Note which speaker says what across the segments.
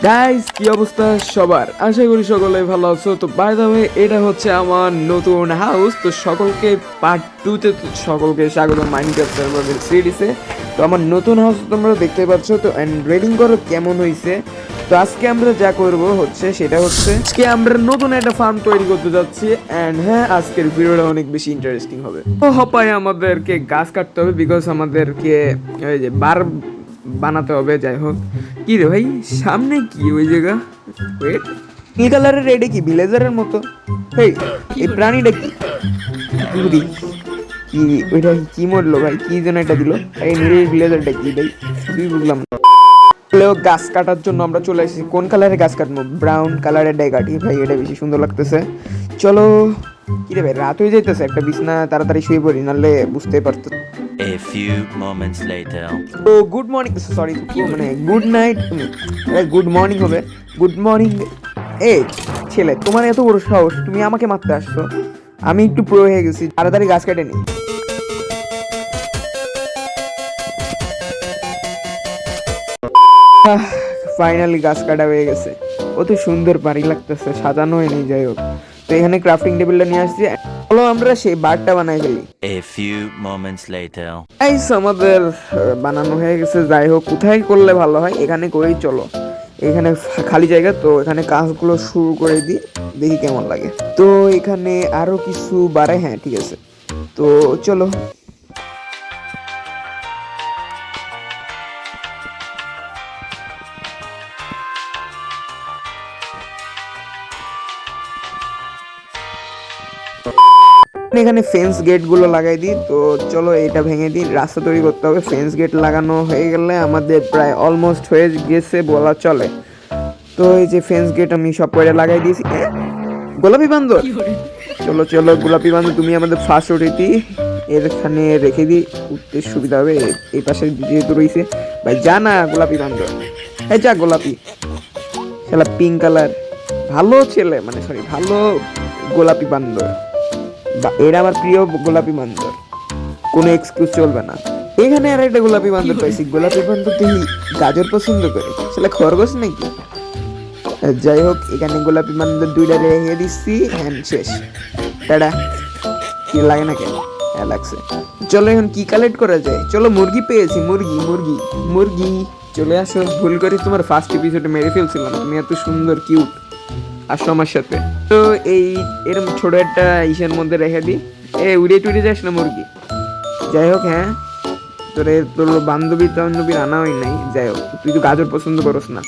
Speaker 1: Guys কি অবস্থা সবার, আশা করি সকলে ভালো আছো। তো বাই দ্য ওয়ে এটা হচ্ছে আমার নতুন হাউস। তো সকলকে পার্ট 2 তে সকলকে স্বাগত মাইনক্রাফট সার্ভারের সিরিজে। তো আমার নতুন হাউস তোমরা দেখতে পাচ্ছ। তো এন্ড রেডিং করো কেমন হয়েছে। তো আজকে আমরা যা করব হচ্ছে সেটা হচ্ছে আজকে আমরা নতুন একটা ফার্ম তৈরি করতে যাচ্ছি। এন্ড হ্যাঁ, আজকের ভিডিওটা অনেক বেশি ইন্টারেস্টিং হবে। তো হপায় আমাদেরকে গাছ কাটতে হবে, বিকজ আমাদেরকে ওই যে বার বানাতে হবে। যাই হোক, কি রে ভাই সামনে কি ওই জায়গা? ওয়েট, নীল কালারের রেডে কি ভিলেজারের মতো? হেই, এই প্রাণীটা কি? কুকুরি কি? ওইটা কি মরলো ভাই? কি যেন এটা দিল? এই নীল ভিলেজারটা কি ভাই? তুই বুঝলাম না। গাছ কাটার জন্য আমরা চলে এসেছি। কোন কালারের গাছ কাটবো? ব্রাউন কালারের ডাই কাটি ভাই, এটা বেশি সুন্দর লাগতেছে। চলো। কি রে ভাই, রাত হয়ে যাইতেছে, একটা বিছনা তাড়াতাড়ি শুয়ে পড়ি, নাহলে বুঝতেই পারতো।
Speaker 2: A few moments later.
Speaker 1: তো গুড মর্নিং, সরি মানে গুড নাইট, গুড মর্নিং হবে। Good morning. এই ছেলে, তোমার এত বড় সাহস, তুমি আমাকে মারতে আসছো? আমি একটু প্রো হয়ে গেছি, তাড়াতাড়ি গাছ কেটে নি। ফাইনালি গাছ কাটা হয়ে গেছে। কত সুন্দর বাড়ি লাগতেছে, সাজানো হয়নি। যাই হোক, তো এখানে ক্রাফটিং টেবিলটা নিয়ে আসছি। চলো আমরা সেই বারটা বানাই ফেলি।
Speaker 2: A few moments later.
Speaker 1: Guys আমাদের বানানো হয়ে গেছে। যাই হোক, কোথায় করলে ভালো হয়? এখানে করেই চলো। এখানে খালি জায়গা, তো এখানে কাজগুলো শুরু করে দিই, দেখি কেমন লাগে। তো এখানে আরো কিছু বাড়ে। হ্যাঁ ঠিক আছে, তো চলো। এখানে ফেন্স গেট গুলো লাগাই দিই। তো চলো এটা ভেঙে দিই, রাস্তা তৈরি করতে হবে। ফেন্স গেট লাগানো হয়ে গেলে আমাদের প্রায় অলমোস্ট হয়ে গেছে বলা চলে। তো এই যে ফেন্স গেট আমি সব করে লাগাই দিয়েছি। গোলাপি বান্দর, চলো চলো গোলাপি বান্দর, তুমি আমাদের ফার্স্ট অতিথি। এখানে রেখে দিই, উঠতে সুবিধা হবে। এই পাশে যেহেতু রয়েছে ভাই, জানা গোলাপি বান্দর। হ্যাঁ যা গোলাপি, শালা পিঙ্ক কালার। ভালো ছেলে, মানে সরি ভালো গোলাপি বান্দর। এরা আমার প্রিয় গোলাপি বান্দর, কোনো এক্সকিউজ চলবে না। এখানে আর একটা গোলাপি বান্দর পাইছি। গোলাপি বান্দর দেখি গাজর পছন্দ করে, সেটা খরগোশ নাকি? যাই হোক, এখানে গোলাপি বান্দর দুইটা রেখে দিচ্ছি। হ্যান্ড শেষ, টাটা। কি লাগে না কেন? হ্যাঁ লাগছে। চলো এখন কি কালেক্ট করা যায়? চলো মুরগি পেয়েছি, মুরগি মুরগি মুরগি চলে আসো। ভুল করে তোমার ফার্স্ট এপিসোডে মেরে ফেলছিলাম, তুমি এত সুন্দর কিউট, আসো আমার সাথে। তো এই এরকম ছোট একটা ইসের মধ্যে রেখে দিই। উড়ে টুড়ে যাস না মুরগি। যাই হোক, হ্যাঁ তোর বান্ধবী টান্ধবীর আনা হয় নাই। যাই হোক, তুই তো গাজর পছন্দ করস না।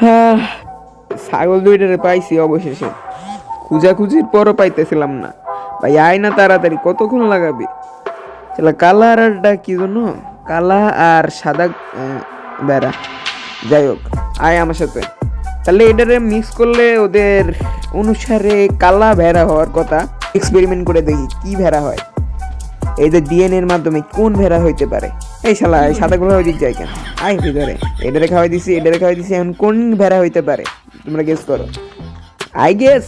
Speaker 1: হ্যাঁ, ছাগল দুইটারে পাইছি অবশেষে। খুঁজাখুঁজির পরও পাইতেছিলাম না ভাই। আয় না তাড়াতাড়ি, কতক্ষণ লাগাবি? কালা আরটা কি জন্য? কালা আর সাদা বেড়া। যাই হোক, আয় আমার সাথে। তাহলে এটারে মিক্স করলে ওদের অনুসারে কালা ভেড়া হওয়ার কথা। এক্সপেরিমেন্ট করে দেখি কি ভেড়া হয়। এই যে ডিএনএ এর মাধ্যমে কোন ভেড়া হইতে পারে। এই শালা, এই সাদাগুলো ওইদিক যায় কেন? আয় ভিতরে। এটারে খাওয়াই দিছি, এটারে খাওয়াই দিছি, এখন কোন ভেড়া হইতে পারে তোমরা গেস করো। আই গেস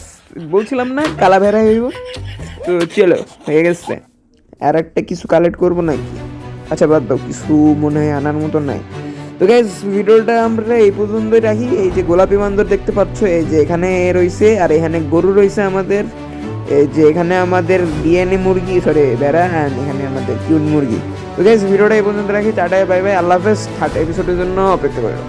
Speaker 1: বলছিলাম না কালা ভেড়া হইব। তো চলো, হয়ে গেছে। আর একটা কিছু কালেক্ট করবো নাকি? আচ্ছা বাদ দাও, কিছু মনে হয় আনার মতো নাই। তো গাইস ভিডিওটা আমরা এই পর্যন্তই রাখি। এই যে গোলাপি বান্দর দেখতে পাচ্ছ, এই যে এখানে রইছে, আর এখানে গরু রইছে আমাদের। এই যে এখানে আমাদের ডিএনএ মুরগি, সরি বেড়া, অ্যান্ড এখানে আমাদের কিউট মুরগি। তো গাইস ভিডিওটা এই পর্যন্ত রাখি। টাটা, বাই বাই, আল্লাহ হাফেজ। থার্ড এপিসোডের জন্য অপেক্ষা করো।